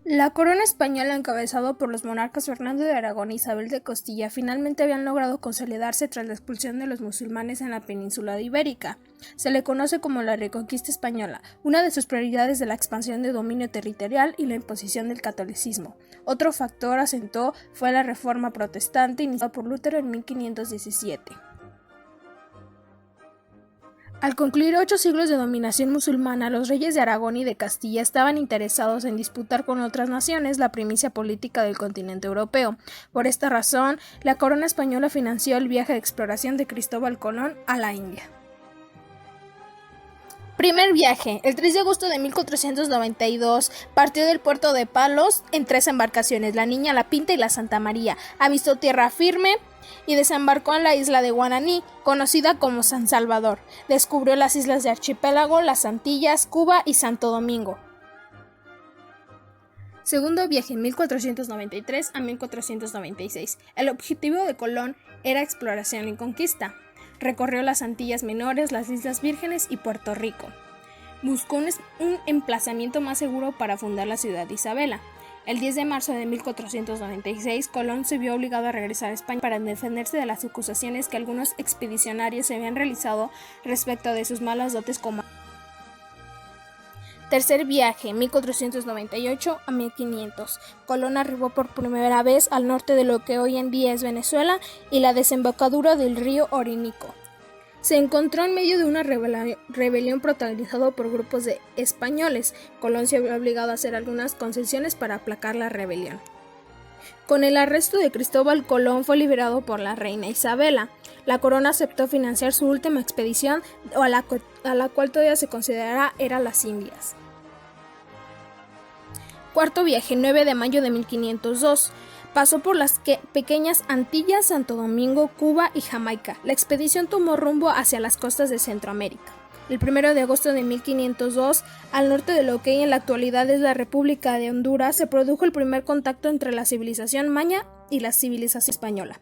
La corona española, encabezado por los monarcas Fernando de Aragón e Isabel de Castilla, finalmente habían logrado consolidarse tras la expulsión de los musulmanes en la península ibérica. Se le conoce como la Reconquista Española. Una de sus prioridades de la expansión de dominio territorial y la imposición del catolicismo. Otro factor asentó fue la Reforma Protestante iniciada por Lutero en 1517. Al concluir 8 siglos de dominación musulmana, los reyes de Aragón y de Castilla estaban interesados en disputar con otras naciones la primicia política del continente europeo. Por esta razón, la corona española financió el viaje de exploración de Cristóbal Colón a la India. Primer viaje. El 3 de agosto de 1492 partió del puerto de Palos en 3 embarcaciones, la Niña, la Pinta y la Santa María. Avistó tierra firme y desembarcó en la isla de Guananí, conocida como San Salvador. Descubrió las islas de Archipiélago, las Antillas, Cuba y Santo Domingo. Segundo viaje, 1493 a 1496. El objetivo de Colón era exploración y conquista. Recorrió las Antillas Menores, las Islas Vírgenes y Puerto Rico. Buscó un emplazamiento más seguro para fundar la ciudad de Isabela. El 10 de marzo de 1496, Colón se vio obligado a regresar a España para defenderse de las acusaciones que algunos expedicionarios se habían realizado respecto de sus malas dotes como. Tercer viaje, 1498 a 1500. Colón arribó por primera vez al norte de lo que hoy en día es Venezuela y la desembocadura del río Orinoco. Se encontró en medio de una rebelión protagonizada por grupos de españoles. Colón se había obligado a hacer algunas concesiones para aplacar la rebelión. Con el arresto de Cristóbal Colón fue liberado por la reina Isabela. La corona aceptó financiar su última expedición, a la cual todavía se considerará era las Indias. Cuarto viaje, 9 de mayo de 1502. Pasó por las pequeñas Antillas, Santo Domingo, Cuba y Jamaica. La expedición tomó rumbo hacia las costas de Centroamérica. El 1 de agosto de 1502, al norte de lo que en la actualidad es la República de Honduras, se produjo el primer contacto entre la civilización maya y la civilización española.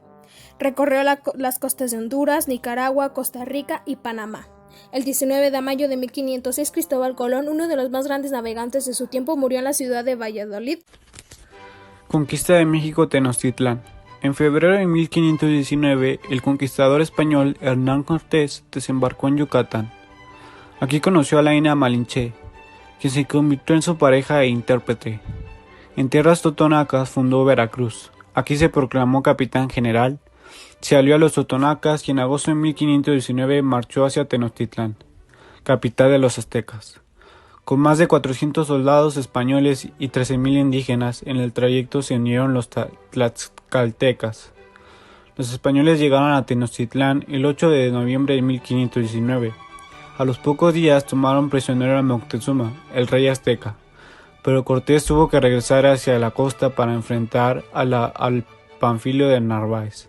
Recorrió las costas de Honduras, Nicaragua, Costa Rica y Panamá. El 19 de mayo de 1506, Cristóbal Colón, uno de los más grandes navegantes de su tiempo, murió en la ciudad de Valladolid. Conquista de México Tenochtitlán. En febrero de 1519, el conquistador español Hernán Cortés desembarcó en Yucatán. Aquí conoció a la India Malinche, quien se convirtió en su pareja e intérprete. En tierras totonacas fundó Veracruz. Aquí se proclamó capitán general. Se alió a los totonacas y en agosto de 1519 marchó hacia Tenochtitlán, capital de los aztecas. Con más de 400 soldados españoles y 13,000 indígenas, en el trayecto se unieron los tlaxcaltecas. Los españoles llegaron a Tenochtitlán el 8 de noviembre de 1519. A los pocos días tomaron prisionero a Moctezuma, el rey azteca, pero Cortés tuvo que regresar hacia la costa para enfrentar al Panfilio de Narváez.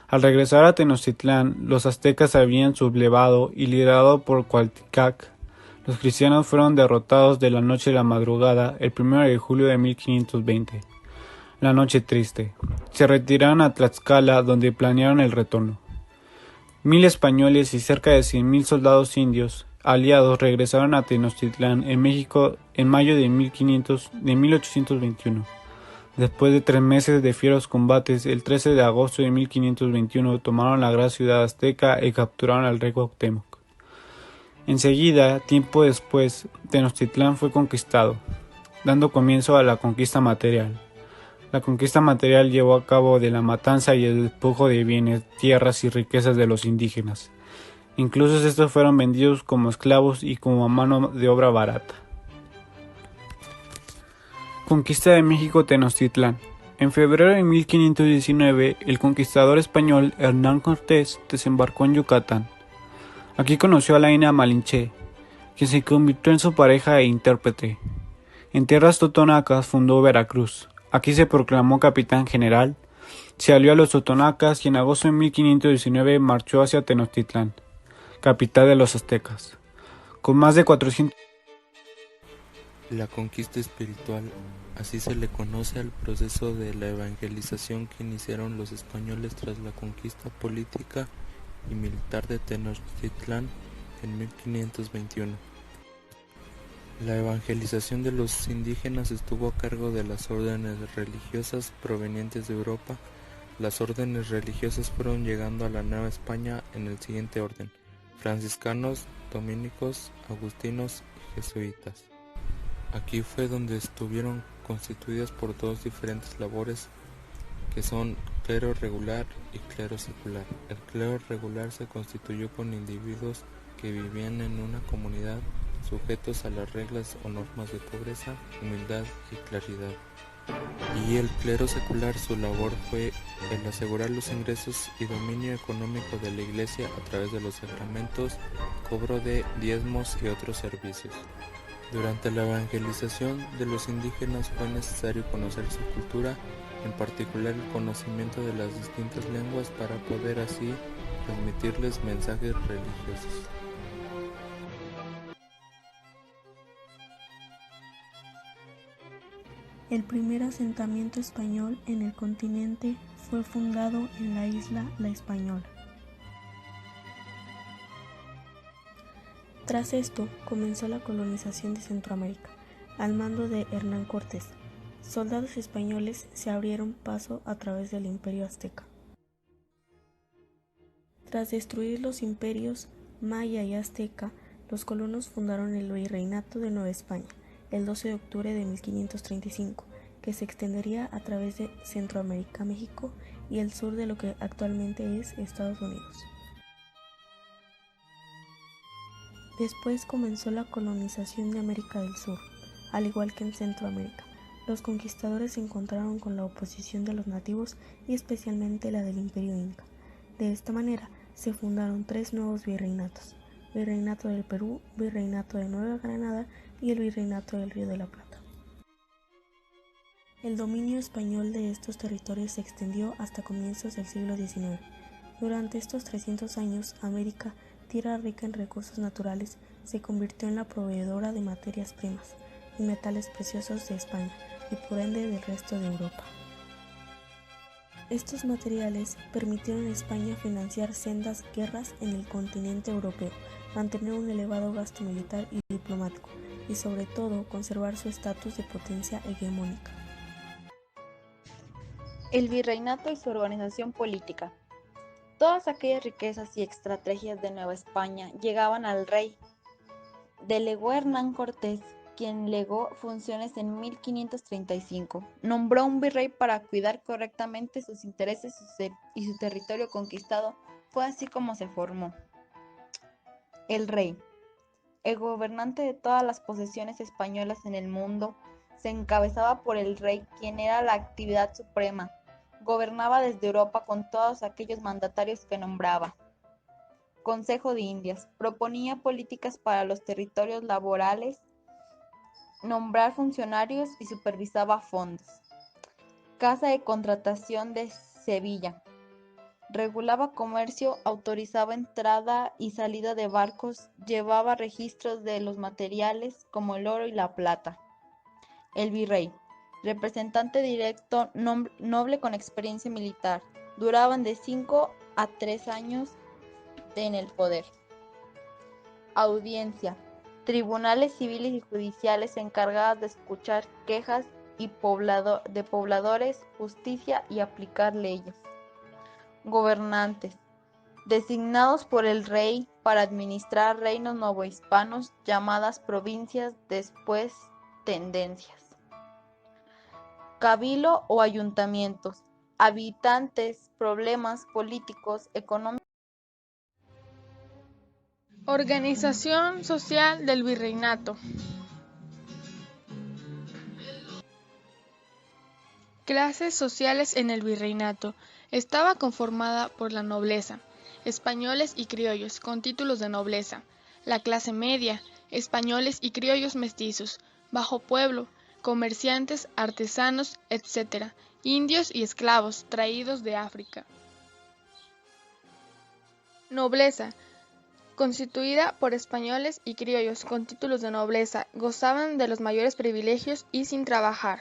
Al regresar a Tenochtitlán, los aztecas habían sublevado y liderado por Cualticac. Los cristianos fueron derrotados de la noche a la madrugada el 1 de julio de 1520. La noche triste. Se retiraron a Tlaxcala, donde planearon el retorno. 1,000 españoles y cerca de 100,000 soldados indios aliados regresaron a Tenochtitlán en México en mayo de 1821. Después de 3 meses de fieros combates, el 13 de agosto de 1521 tomaron la gran ciudad azteca y capturaron al rey Cuauhtémoc. Enseguida, tiempo después, Tenochtitlán fue conquistado, dando comienzo a la conquista material. La conquista material llevó a cabo de la matanza y el despojo de bienes, tierras y riquezas de los indígenas. Incluso estos fueron vendidos como esclavos y como mano de obra barata. Conquista de México Tenochtitlán. En febrero de 1519, el conquistador español Hernán Cortés desembarcó en Yucatán. Aquí conoció a la India Malinche, quien se convirtió en su pareja e intérprete. En tierras totonacas fundó Veracruz. Aquí se proclamó capitán general. Se alió a los totonacas y en agosto de 1519 marchó hacia Tenochtitlán, capital de los aztecas. Con más de 400. La conquista espiritual, así se le conoce al proceso de la evangelización que iniciaron los españoles tras la conquista política y militar de Tenochtitlán en 1521. La evangelización de los indígenas estuvo a cargo de las órdenes religiosas provenientes de Europa. Las órdenes religiosas fueron llegando a la Nueva España en el siguiente orden: franciscanos, dominicos, agustinos y jesuitas. Aquí fue donde estuvieron constituidas por dos diferentes labores, que son clero regular y clero secular. El clero regular se constituyó con individuos que vivían en una comunidad sujetos a las reglas o normas de pobreza, humildad y claridad. Y el clero secular, su labor fue el asegurar los ingresos y dominio económico de la Iglesia a través de los sacramentos, cobro de diezmos y otros servicios. Durante la evangelización de los indígenas fue necesario conocer su cultura, en particular el conocimiento de las distintas lenguas, para poder así transmitirles mensajes religiosos. El primer asentamiento español en el continente fue fundado en la isla La Española. Tras esto, comenzó la colonización de Centroamérica, al mando de Hernán Cortés. Soldados españoles se abrieron paso a través del Imperio Azteca. Tras destruir los imperios maya y azteca, los colonos fundaron el Virreinato de Nueva España, el 12 de octubre de 1535, que se extendería a través de Centroamérica, México y el sur de lo que actualmente es Estados Unidos. Después comenzó la colonización de América del Sur, al igual que en Centroamérica. Los conquistadores se encontraron con la oposición de los nativos y especialmente la del Imperio Inca. De esta manera se fundaron 3 nuevos virreinatos: Virreinato del Perú, Virreinato de Nueva Granada y el Virreinato del Río de la Plata. El dominio español de estos territorios se extendió hasta comienzos del siglo XIX. Durante estos 300 años, América, tierra rica en recursos naturales, se convirtió en la proveedora de materias primas y metales preciosos de España y por ende del resto de Europa. Estos materiales permitieron a España financiar sendas guerras en el continente europeo, mantener un elevado gasto militar y diplomático, y sobre todo conservar su estatus de potencia hegemónica. El virreinato y su organización política. Todas aquellas riquezas y estrategias de Nueva España llegaban al rey. Delegó Hernán Cortés, quien legó funciones en 1535. Nombró un virrey para cuidar correctamente sus intereses y su territorio conquistado. Fue así como se formó. El rey, el gobernante de todas las posesiones españolas en el mundo, se encabezaba por el rey, quien era la actividad suprema. Gobernaba desde Europa con todos aquellos mandatarios que nombraba. Consejo de Indias. Proponía políticas para los territorios laborales, nombrar funcionarios y supervisaba fondos. Casa de Contratación de Sevilla. Regulaba comercio, autorizaba entrada y salida de barcos, llevaba registros de los materiales como el oro y la plata. El virrey. Representante directo, noble con experiencia militar. Duraban de 5 a 3 años en el poder. Audiencia. Tribunales civiles y judiciales encargadas de escuchar quejas y de pobladores, justicia y aplicar leyes. Gobernantes. Designados por el rey para administrar reinos novohispanos llamadas provincias, después tendencias. Cabildo o ayuntamientos. Habitantes, problemas políticos, económicos. Organización social del virreinato. Clases sociales en el virreinato. Estaba conformada por la nobleza, españoles y criollos con títulos de nobleza, la clase media, españoles y criollos mestizos, bajo pueblo, comerciantes, artesanos, etc., indios y esclavos traídos de África. Nobleza. Constituida por españoles y criollos con títulos de nobleza, gozaban de los mayores privilegios y sin trabajar.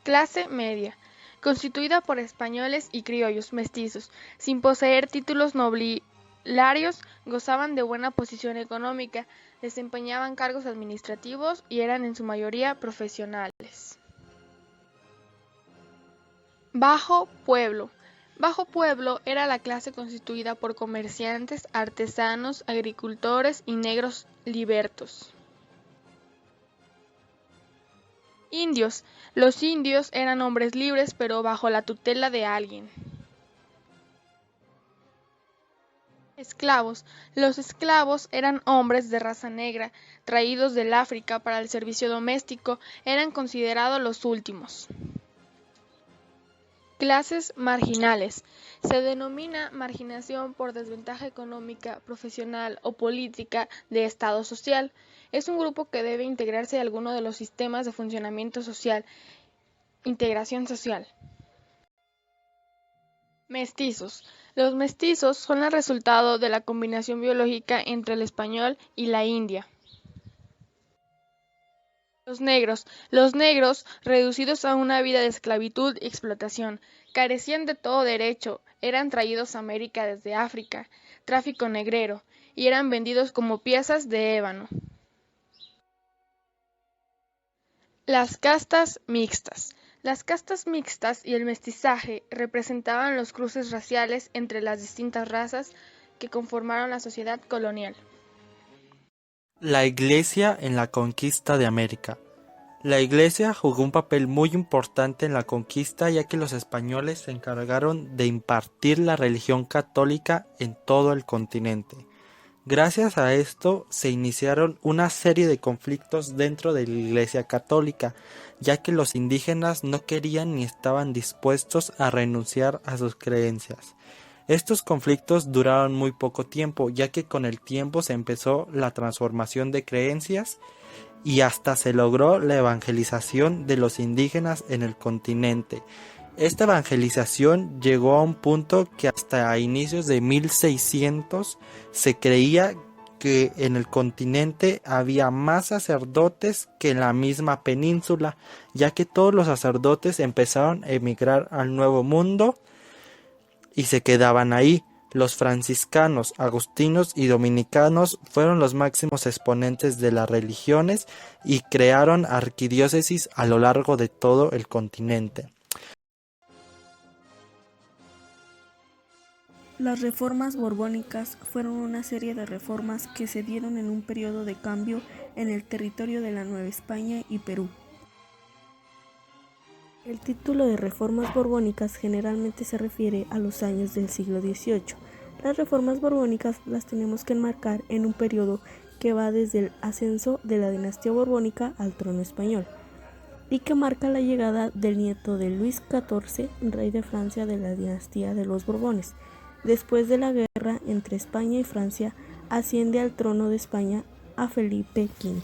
Clase media. Constituida por españoles y criollos mestizos, sin poseer títulos nobiliarios gozaban de buena posición económica, desempeñaban cargos administrativos y eran en su mayoría profesionales. Bajo pueblo. Bajo pueblo era la clase constituida por comerciantes, artesanos, agricultores y negros libertos. Indios. Los indios eran hombres libres pero bajo la tutela de alguien. Esclavos. Los esclavos eran hombres de raza negra, traídos del África para el servicio doméstico, eran considerados los últimos. Clases marginales. Se denomina marginación por desventaja económica, profesional o política de estado social. Es un grupo que debe integrarse a alguno de los sistemas de funcionamiento social. Integración social. Mestizos. Los mestizos son el resultado de la combinación biológica entre el español y la India. Los negros. Los negros, reducidos a una vida de esclavitud y explotación, carecían de todo derecho, eran traídos a América desde África, tráfico negrero, y eran vendidos como piezas de ébano. Las castas mixtas. Las castas mixtas y el mestizaje representaban los cruces raciales entre las distintas razas que conformaron la sociedad colonial. La Iglesia en la conquista de América. La Iglesia jugó un papel muy importante en la conquista, ya que los españoles se encargaron de impartir la religión católica en todo el continente. Gracias a esto se iniciaron una serie de conflictos dentro de la Iglesia católica, ya que los indígenas no querían ni estaban dispuestos a renunciar a sus creencias. Estos conflictos duraron muy poco tiempo, ya que con el tiempo se empezó la transformación de creencias y hasta se logró la evangelización de los indígenas en el continente. Esta evangelización llegó a un punto que hasta a inicios de 1600 se creía que en el continente había más sacerdotes que en la misma península, ya que todos los sacerdotes empezaron a emigrar al Nuevo Mundo y se quedaban ahí. Los franciscanos, agustinos y dominicanos fueron los máximos exponentes de las religiones y crearon arquidiócesis a lo largo de todo el continente. Las reformas borbónicas fueron una serie de reformas que se dieron en un periodo de cambio en el territorio de la Nueva España y Perú. El título de reformas borbónicas generalmente se refiere a los años del siglo XVIII. Las reformas borbónicas las tenemos que enmarcar en un periodo que va desde el ascenso de la dinastía borbónica al trono español y que marca la llegada del nieto de Luis XIV, rey de Francia de la dinastía de los Borbones. Después de la guerra entre España y Francia, asciende al trono de España a Felipe V.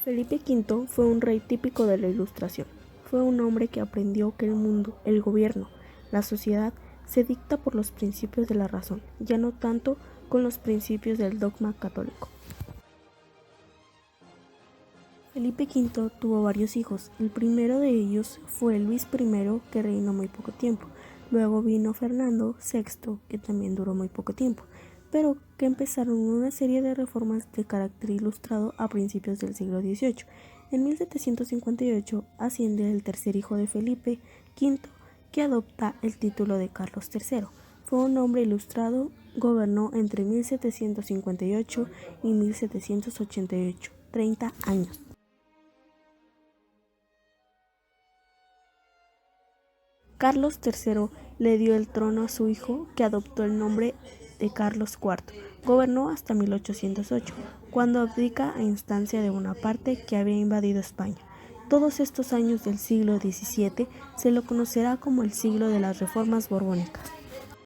Felipe V fue un rey típico de la Ilustración. Fue un hombre que aprendió que el mundo, el gobierno, la sociedad, se dicta por los principios de la razón, ya no tanto con los principios del dogma católico. Felipe V tuvo varios hijos. El primero de ellos fue Luis I, que reinó muy poco tiempo. Luego vino Fernando VI, que también duró muy poco tiempo, pero que empezaron una serie de reformas de carácter ilustrado a principios del siglo XVIII. En 1758 asciende el tercer hijo de Felipe V, que adopta el título de Carlos III. Fue un hombre ilustrado, gobernó entre 1758 y 1788, 30 años. Carlos III le dio el trono a su hijo, que adoptó el nombre de Carlos IV. Gobernó hasta 1808, cuando abdica a instancia de Bonaparte, que había invadido España. Todos estos años del siglo XVII se lo conocerá como el siglo de las reformas borbónicas.